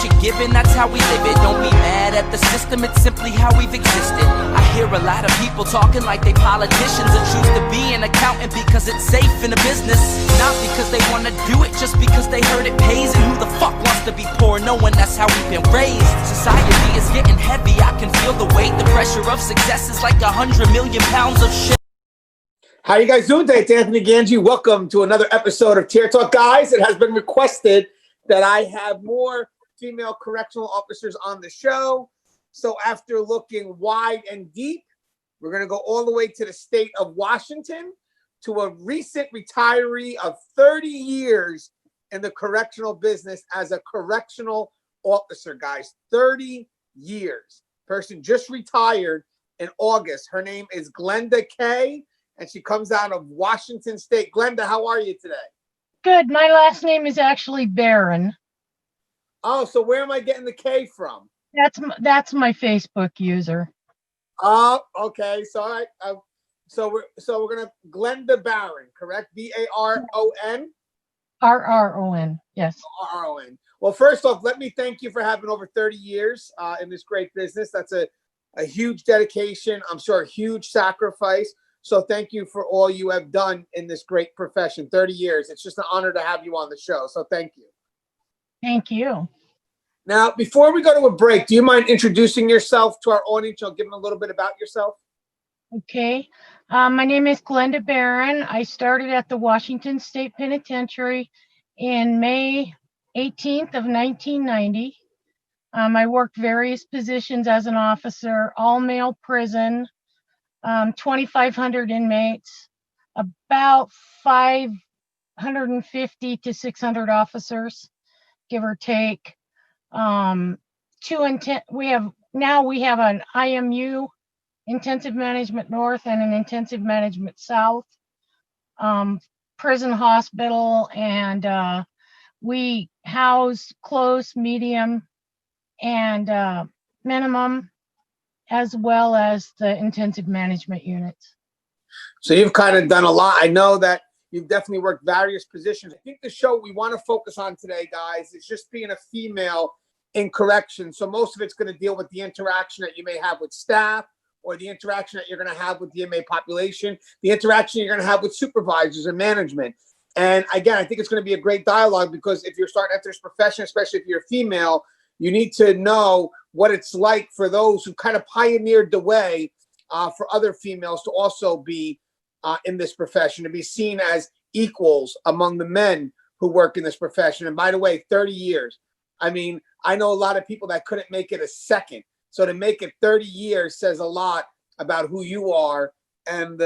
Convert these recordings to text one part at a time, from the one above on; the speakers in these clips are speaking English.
you're given, that's how we live it. Don't be mad at the system, it's simply how we've existed. I hear a lot of people talking like they politicians and choose to be an accountant because it's safe in a business. Not because they want to do it, just because they heard it pays. And who the fuck wants to be poor knowing that's how we've been raised? Society is getting heavy, I can feel the weight. The pressure of success is like 100 million pounds of shit. How you guys doing today? It's Anthony Gangi. Welcome to another episode of Tier Talk. Guys, it has been requested that I have more female correctional officers on the show. So after looking wide and deep, we're going to go all the way to the state of Washington to a recent retiree of 30 years in the correctional business as a correctional officer, guys. 30 years. Person just retired in August. Her name is Glenda Kaye, and she comes out of Washington State. Glenda, how are you today? Good. My last name is actually Barron. Oh, so where am I getting the K from? That's my Facebook user. Oh, okay. So we're gonna Glenda Barron, correct? Baron. RRON. Yes. RRON. Well, first off, let me thank you for having over 30 years in this great business. That's a huge dedication. I'm sure a huge sacrifice. So thank you for all you have done in this great profession. 30 years. It's just an honor to have you on the show. So thank you. Thank you. Now, before we go to a break, do you mind introducing yourself to our audience? I'll give them a little bit about yourself. Okay. My name is Glenda Barron. I started at the Washington State Penitentiary in May 18th of 1990. I worked various positions as an officer, all-male prison, 2,500 inmates, about 550 to 600 officers, give or take. We have an IMU, Intensive Management North, and an Intensive Management South, prison hospital, and we house close, medium, and minimum, as well as the intensive management units. So you've kind of done a lot. I know that you've definitely worked various positions. I think the show we want to focus on today, guys, is just being a female in corrections. So most of it's going to deal with the interaction that you may have with staff, or the interaction that you're going to have with the inmate population, the interaction you're going to have with supervisors and management. And again, I think it's going to be a great dialogue, because if you're starting after this profession, especially if you're a female, you need to know what it's like for those who kind of pioneered the way for other females to also be in this profession, to be seen as equals among the men who work in this profession. And by the way, 30 years. I mean, I know a lot of people that couldn't make it a second. So to make it 30 years says a lot about who you are and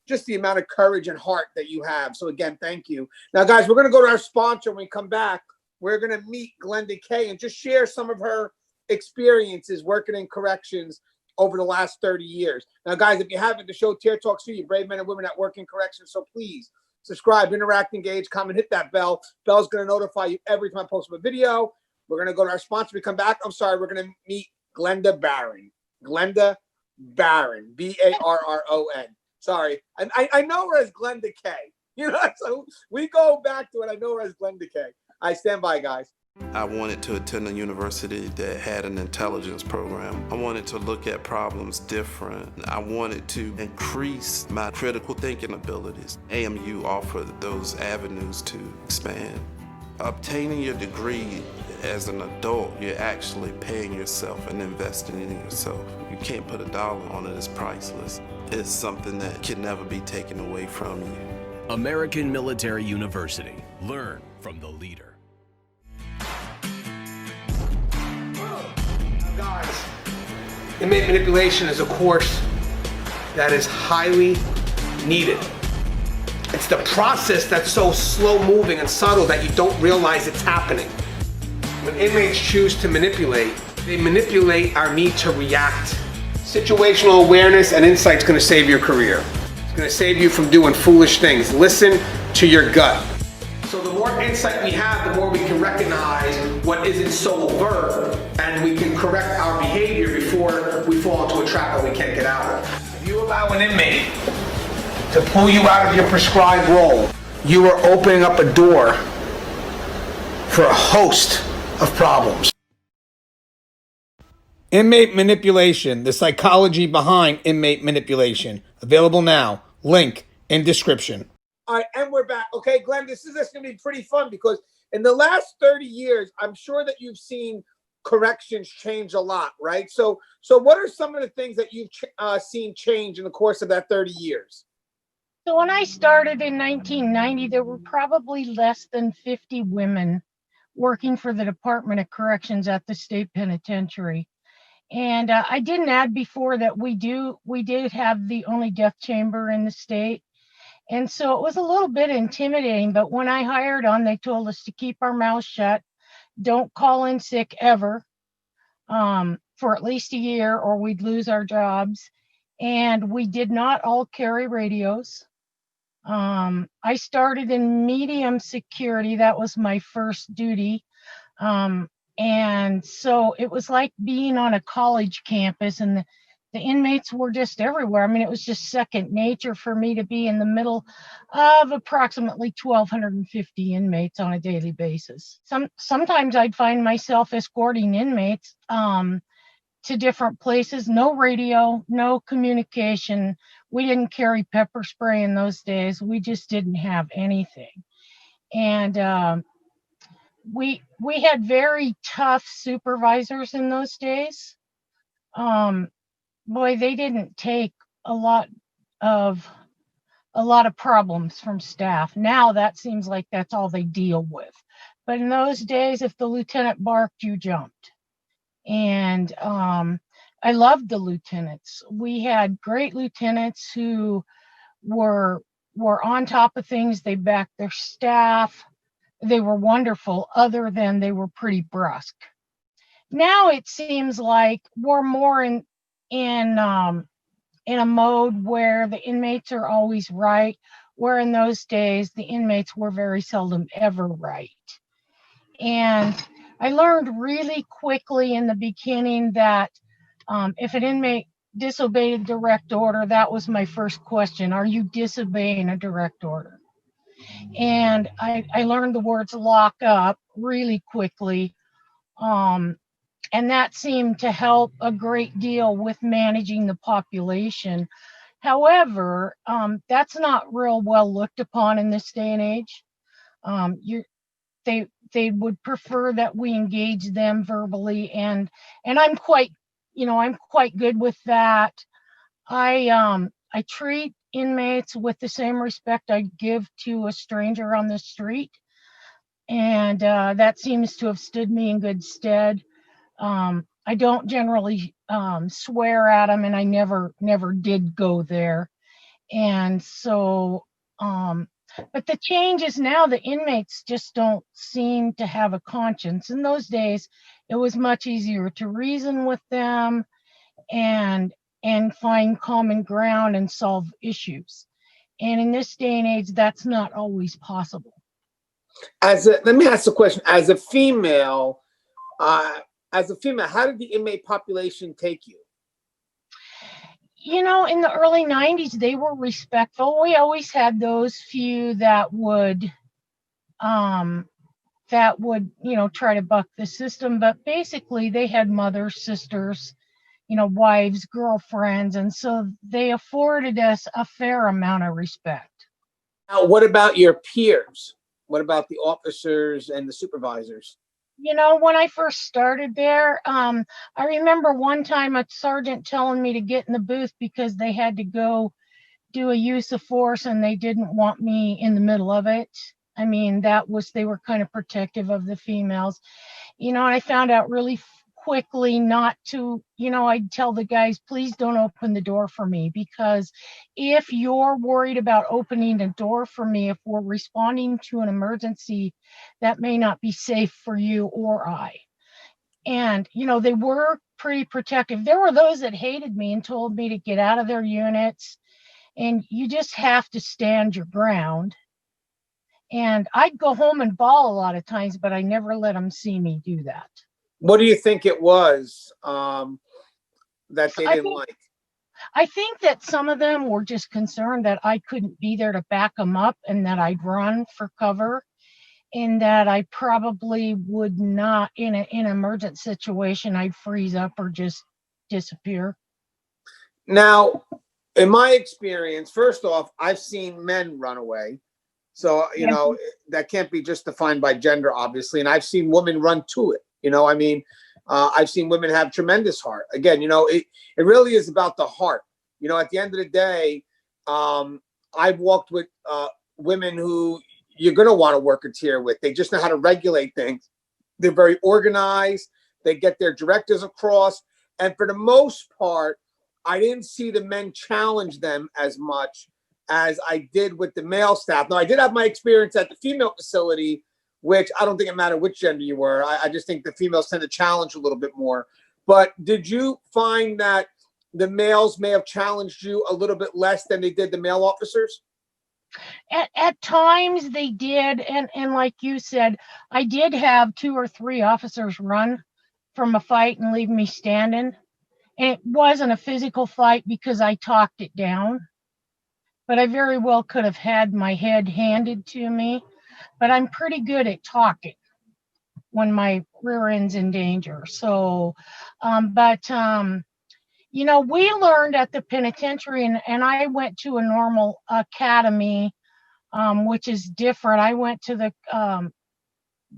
just the amount of courage and heart that you have. So again, thank you. Now, guys, we're going to go to our sponsor. When we come back, we're going to meet Glenda Kaye and just share some of her experiences working in corrections over the last 30 years. Now, guys, if you haven't, the show Tier Talks to you, brave men and women that work in corrections. So please subscribe, interact, engage, comment, hit that bell. Bell's going to notify you every time I post a video. We're going to go to our sponsor. We come back. We're going to meet Glenda Barron. Glenda Barron. Barron. Sorry. I know her as Glenda Kaye. You know, so we go back to it. I know her as Glenda Kaye. I stand by, guys. I wanted to attend a university that had an intelligence program. I wanted to look at problems different. I wanted to increase my critical thinking abilities. AMU offered those avenues to expand. Obtaining your degree as an adult, you're actually paying yourself and investing in yourself. You can't put a dollar on it, it's priceless. It's something that can never be taken away from you. American Military University. Learn from the leader. Guys, inmate manipulation is a course that is highly needed. It's the process that's so slow moving and subtle that you don't realize it's happening. When inmates choose to manipulate, they manipulate our need to react. Situational awareness and insight is going to save your career. It's going to save you from doing foolish things. Listen to your gut. So the more insight we have, the more we can recognize what isn't so overt, and we can correct our behavior before we fall into a trap that we can't get out of. If you allow an inmate to pull you out of your prescribed role, you are opening up a door for a host of problems. Inmate Manipulation, the psychology behind inmate manipulation. Available now. Link in description. All right, and we're back. Okay, Glenn, this is just going to be pretty fun because in the last 30 years, I'm sure that you've seen corrections change a lot, right? So what are some of the things that you've seen change in the course of that 30 years? So when I started in 1990, there were probably less than 50 women working for the Department of Corrections at the state penitentiary. And I didn't add before that we did have the only death chamber in the state. And so it was a little bit intimidating, but when I hired on, they told us to keep our mouths shut, don't call in sick ever, for at least a year or we'd lose our jobs. And we did not all carry radios. I started in medium security. That was my first duty. And so it was like being on a college campus, and the inmates were just everywhere. I mean, it was just second nature for me to be in the middle of approximately 1,250 inmates on a daily basis. Sometimes I'd find myself escorting inmates to different places. No radio, no communication. We didn't carry pepper spray in those days. We just didn't have anything. And we had very tough supervisors in those days. Boy, they didn't take a lot of problems from staff. Now that seems like that's all they deal with. But in those days, if the lieutenant barked, you jumped. And I loved the lieutenants. We had great lieutenants who were on top of things. They backed their staff. They were wonderful, other than they were pretty brusque. Now it seems like we're more in a mode where the inmates are always right, where in those days the inmates were very seldom ever right. And I learned really quickly in the beginning that if an inmate disobeyed a direct order, that was my first question. Are you disobeying a direct order? And I learned the words lock up really quickly. And that seemed to help a great deal with managing the population. However, that's not real well looked upon in this day and age. They would prefer that we engage them verbally, and I'm quite good with that. I treat inmates with the same respect I'd give to a stranger on the street, and that seems to have stood me in good stead. I don't generally swear at them, and I never did go there. And so, but the change is now the inmates just don't seem to have a conscience. In those days, it was much easier to reason with them and find common ground and solve issues. And in this day and age, that's not always possible. Let me ask a question. As a female, how did the inmate population take you? You know, in the early 90s, they were respectful. We always had those few that would try to buck the system. But basically, they had mothers, sisters, wives, girlfriends. And so they afforded us a fair amount of respect. Now, what about your peers? What about the officers and the supervisors? When I first started there, I remember one time a sergeant telling me to get in the booth because they had to go do a use of force and they didn't want me in the middle of it. I mean, they were kind of protective of the females. And I found out really quickly not to, I'd tell the guys, please don't open the door for me, because if you're worried about opening a door for me, if we're responding to an emergency, that may not be safe for you or I. And, they were pretty protective. There were those that hated me and told me to get out of their units, and you just have to stand your ground. And I'd go home and bawl a lot of times, but I never let them see me do that. What do you think it was that they didn't like? I think that some of them were just concerned that I couldn't be there to back them up and that I'd run for cover. in that I probably would not, in an emergent situation, I'd freeze up or just disappear. Now, in my experience, first off, I've seen men run away. So, that can't be just defined by gender, obviously. And I've seen women run to it. I've seen women have tremendous heart. Again, it really is about the heart. At the end of the day, I've walked with women who you're going to want to work a tier with. They just know how to regulate things. They're very organized. They get their directives across. And for the most part, I didn't see the men challenge them as much as I did with the male staff. Now, I did have my experience at the female facility, which I don't think it mattered which gender you were. I just think the females tend to challenge a little bit more. But did you find that the males may have challenged you a little bit less than they did the male officers? At times they did. And like you said, I did have 2 or 3 officers run from a fight and leave me standing. And it wasn't a physical fight because I talked it down. But I very well could have had my head handed to me. But I'm pretty good at talking when my rear end's in danger. So, we learned at the penitentiary, and I went to a normal academy, which is different. I went to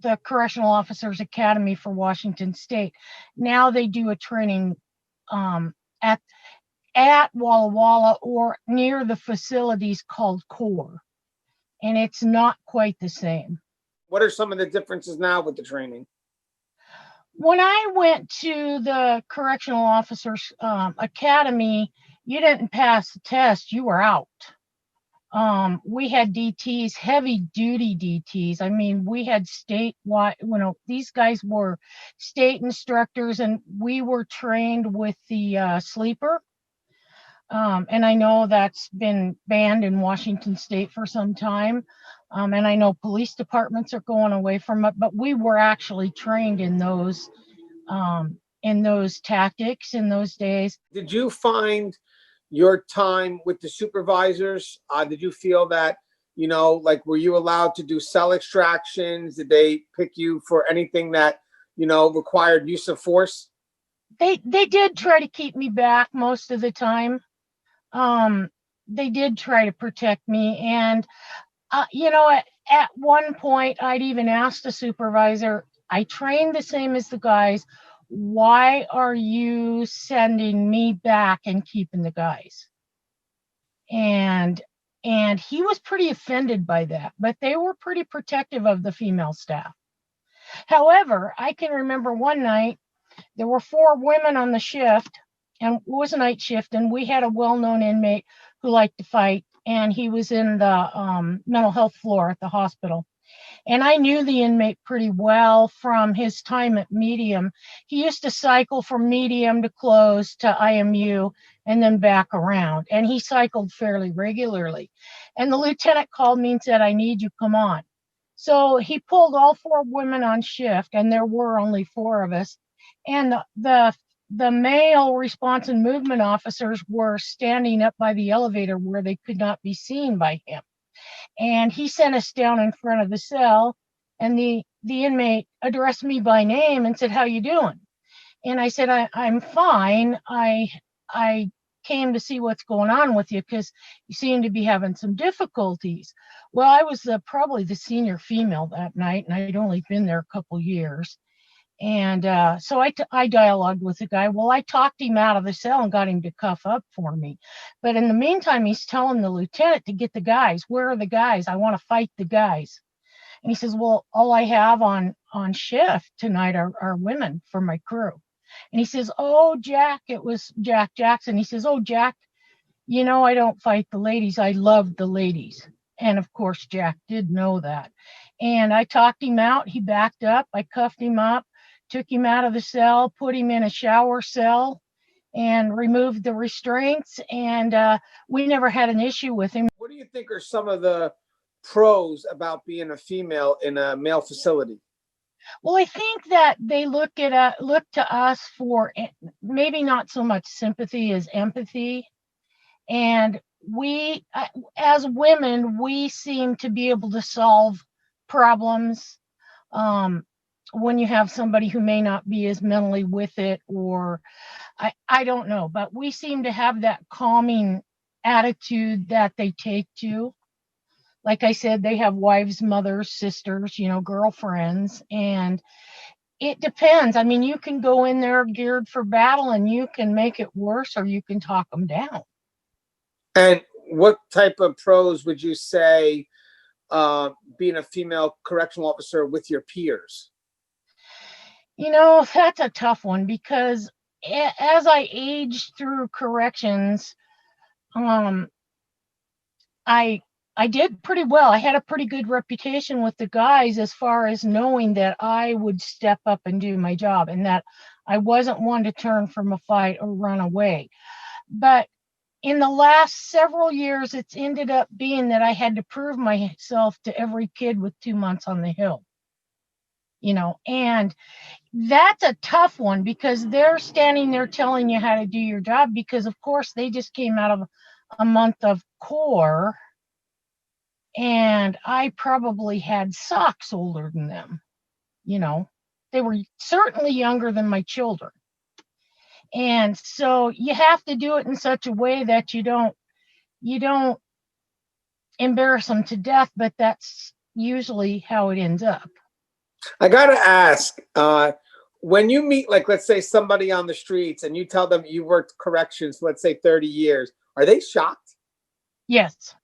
the Correctional Officers Academy for Washington State. Now they do a training at Walla Walla or near the facilities called CORE, and it's not quite the same. What are some of the differences now with the training? When I went to the Correctional Officers Academy, you didn't pass the test, you were out. We had DTs, heavy duty DTs. I mean, we had statewide, these guys were state instructors, and we were trained with the sleeper. And I know that's been banned in Washington State for some time. And I know police departments are going away from it, but we were actually trained in those tactics in those days. Did you find your time with the supervisors? Did you feel that, were you allowed to do cell extractions? Did they pick you for anything that, required use of force? They did try to keep me back most of the time. They did try to protect me. And, at one point, I'd even asked the supervisor, I trained the same as the guys. Why are you sending me back and keeping the guys? And he was pretty offended by that, but they were pretty protective of the female staff. However, I can remember one night, there were 4 women on the shift, and it was a night shift, and we had a well-known inmate who liked to fight, and he was in the mental health floor at the hospital. And I knew the inmate pretty well from his time at Medium. He used to cycle from Medium to close to IMU and then back around, and he cycled fairly regularly. And the lieutenant called me and said, I need you, come on. So he pulled all 4 women on shift, and there were only 4 of us. And the male response and movement officers were standing up by the elevator where they could not be seen by him. And he sent us down in front of the cell, and the inmate addressed me by name and said, how you doing? And I said, I'm fine. I came to see what's going on with you because you seem to be having some difficulties. Well, I was probably the senior female that night, and I'd only been there a couple years. And so I dialogued with the guy. Well, I talked him out of the cell and got him to cuff up for me. But in the meantime, he's telling the lieutenant to get the guys. Where are the guys? I want to fight the guys. And he says, well, all I have on shift tonight are women for my crew. And he says, oh, Jack, it was Jack Jackson. He says, oh, Jack, I don't fight the ladies. I love the ladies. And of course, Jack did know that. And I talked him out. He backed up. I cuffed him up, took him out of the cell, put him in a shower cell, and removed the restraints. And we never had an issue with him. What do you think are some of the pros about being a female in a male facility? Well, I think that they look to us for maybe not so much sympathy as empathy. And we, as women, we seem to be able to solve problems when you have somebody who may not be as mentally with it, or I don't know, but we seem to have that calming attitude that they take to. Like I said, they have wives, mothers, sisters, girlfriends, and it depends. I mean, you can go in there geared for battle and you can make it worse, or you can talk them down. And what type of pros would you say being a female correctional officer with your peers? That's a tough one, because as I aged through corrections, I did pretty well. I had a pretty good reputation with the guys as far as knowing that I would step up and do my job, and that I wasn't one to turn from a fight or run away. But in the last several years, it's ended up being that I had to prove myself to every kid with 2 months on the Hill. And that's a tough one, because they're standing there telling you how to do your job, because of course they just came out of a month of core, and I probably had socks older than them. They were certainly younger than my children. And so you have to do it in such a way that you don't embarrass them to death, but that's usually how it ends up. I gotta ask, when you meet, like, let's say somebody on the streets and you tell them you worked corrections, let's say 30 years, are they shocked? Yes.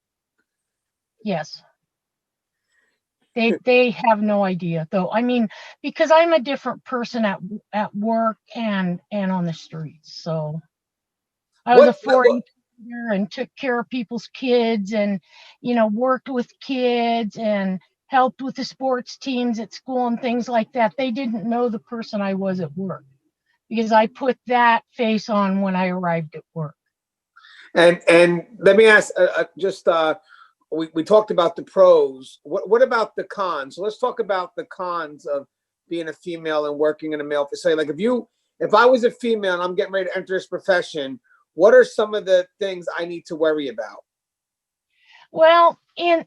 They have no idea, though. I mean, because I'm a different person at work and on the streets. So I was a 4-H leader and took care of people's kids, and worked with kids and helped with the sports teams at school and things like that. They didn't know the person I was at work, because I put that face on when I arrived at work. And let me ask, we talked about the pros. What about the cons? So let's talk about the cons of being a female and working in a male facility. Like, if I was a female and I'm getting ready to enter this profession, what are some of the things I need to worry about? Well, in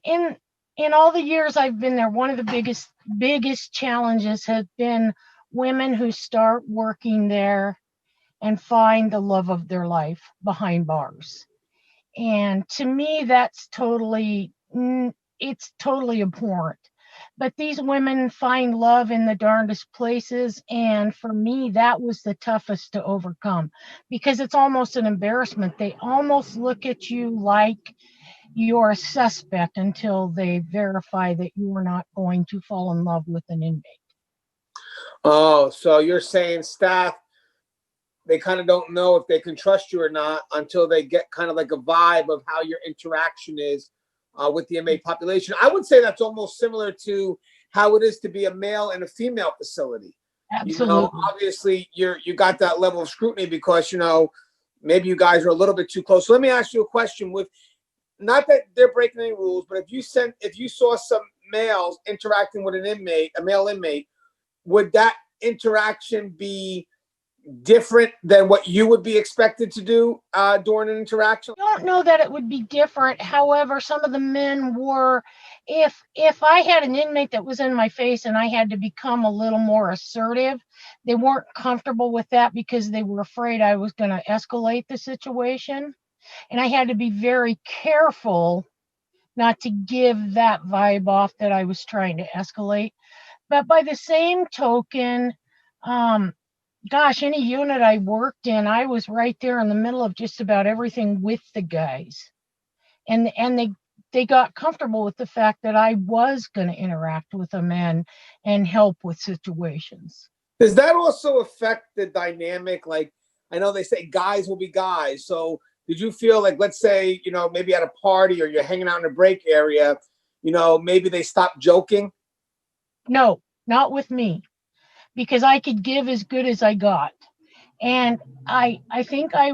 all the years I've been there, one of the biggest challenges has been women who start working there and find the love of their life behind bars. And to me, it's totally abhorrent. But these women find love in the darndest places. And for me, that was the toughest to overcome, because it's almost an embarrassment. They almost look at you like you're a suspect until they verify that you are not going to fall in love with an inmate. Oh, so you're saying staff, they kind of don't know if they can trust you or not until they get kind of like a vibe of how your interaction is with the inmate population. I would say that's almost similar to how it is to be a male in a female facility. Absolutely. Obviously you got that level of scrutiny because, maybe you guys are a little bit too close. So let me ask you a question. With, not that they're breaking any rules, but if you saw some males interacting with a male inmate, would that interaction be different than what you would be expected to do during an interaction? I don't know that it would be different. However, some of the men were, if I had an inmate that was in my face and I had to become a little more assertive, they weren't comfortable with that because they were afraid I was going to escalate the situation. And I had to be very careful not to give that vibe off that I was trying to escalate. But by the same token, any unit I worked in, I was right there in the middle of just about everything with the guys. And they got comfortable with the fact that I was going to interact with them and help with situations. Does that also affect the dynamic? Like, I know they say guys will be guys. So did you feel like, let's say, maybe at a party or you're hanging out in a break area, maybe they stopped joking? No, not with me, because I could give as good as I got. And I think I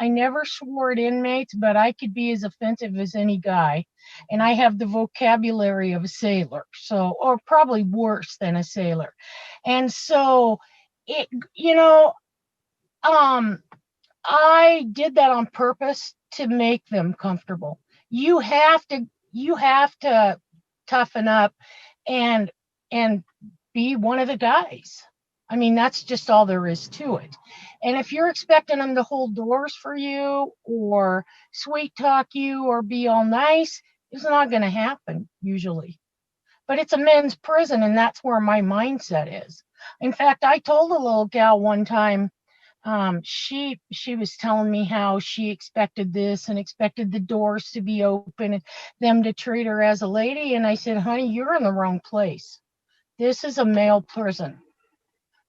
never swore at inmates, but I could be as offensive as any guy. And I have the vocabulary of a sailor, or probably worse than a sailor. And so I did that on purpose to make them comfortable. You have to toughen up and and be one of the guys. I mean, that's just all there is to it. And if you're expecting them to hold doors for you or sweet talk you or be all nice, it's not going to happen usually. But it's a men's prison, and that's where my mindset is. In fact, I told a little gal one time, she was telling me how she expected this and expected the doors to be open and them to treat her as a lady. And I said, honey, you're in the wrong place. This is a male prison.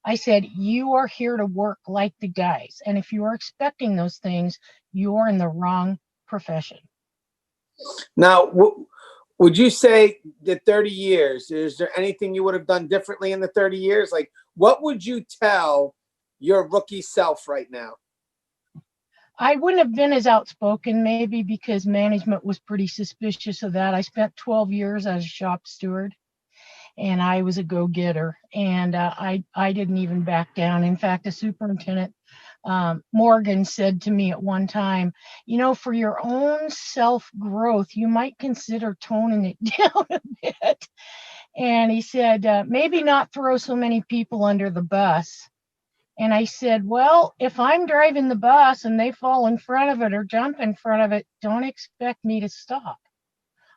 I said, you are here to work like the guys. And if you are expecting those things, you're in the wrong profession. Now, would you say the 30 years, is there anything you would have done differently in the 30 years? Like, what would you tell your rookie self right now? I wouldn't have been as outspoken, maybe because management was pretty suspicious of that. I spent 12 years as a shop steward, and I was a go-getter, and I didn't even back down. In fact, the superintendent, Morgan, said to me at one time, you know, for your own self-growth, you might consider toning it down a bit. And he said, maybe not throw so many people under the bus. And I said, well, if I'm driving the bus and they fall in front of it or jump in front of it, don't expect me to stop.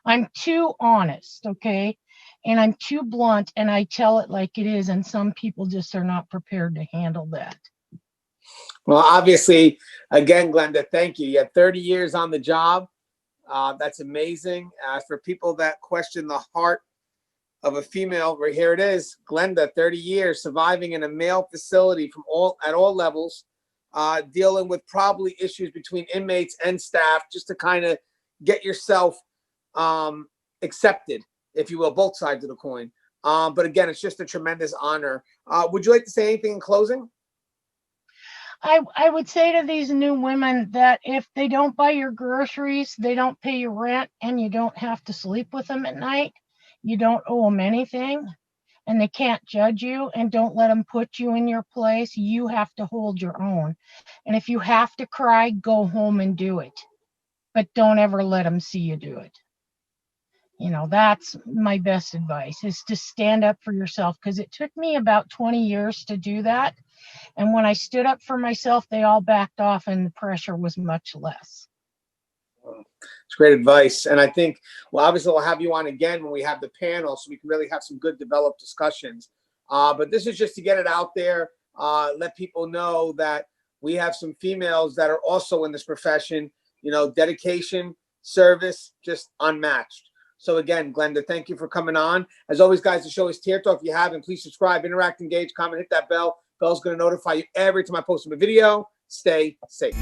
I'm too honest, okay? And I'm too blunt, and I tell it like it is, and some people just are not prepared to handle that. Well, obviously, again, Glenda, thank you. You had 30 years on the job. That's amazing. For people that question the heart of a female, right here it is. Glenda, 30 years surviving in a male facility at all levels, dealing with probably issues between inmates and staff, just to kind of get yourself accepted, if you will, both sides of the coin. But again, it's just a tremendous honor. Would you like to say anything in closing? I would say to these new women that if they don't buy your groceries, they don't pay your rent, and you don't have to sleep with them at night, you don't owe them anything, and they can't judge you, and don't let them put you in your place. You have to hold your own. And if you have to cry, go home and do it. But don't ever let them see you do it. You know, that's my best advice, is to stand up for yourself, because it took me about 20 years to do that. And when I stood up for myself, they all backed off and the pressure was much less. It's great advice. And I think, well, obviously we'll have you on again when we have the panel, so we can really have some good developed discussions. But this is just to get it out there, let people know that we have some females that are also in this profession, you know, dedication, service, just unmatched. So again, Glenda, thank you for coming on. As always, guys, the show is Tier Talk. If you haven't, please subscribe, interact, engage, comment, hit that bell. Bell's going to notify you every time I post a video. Stay safe.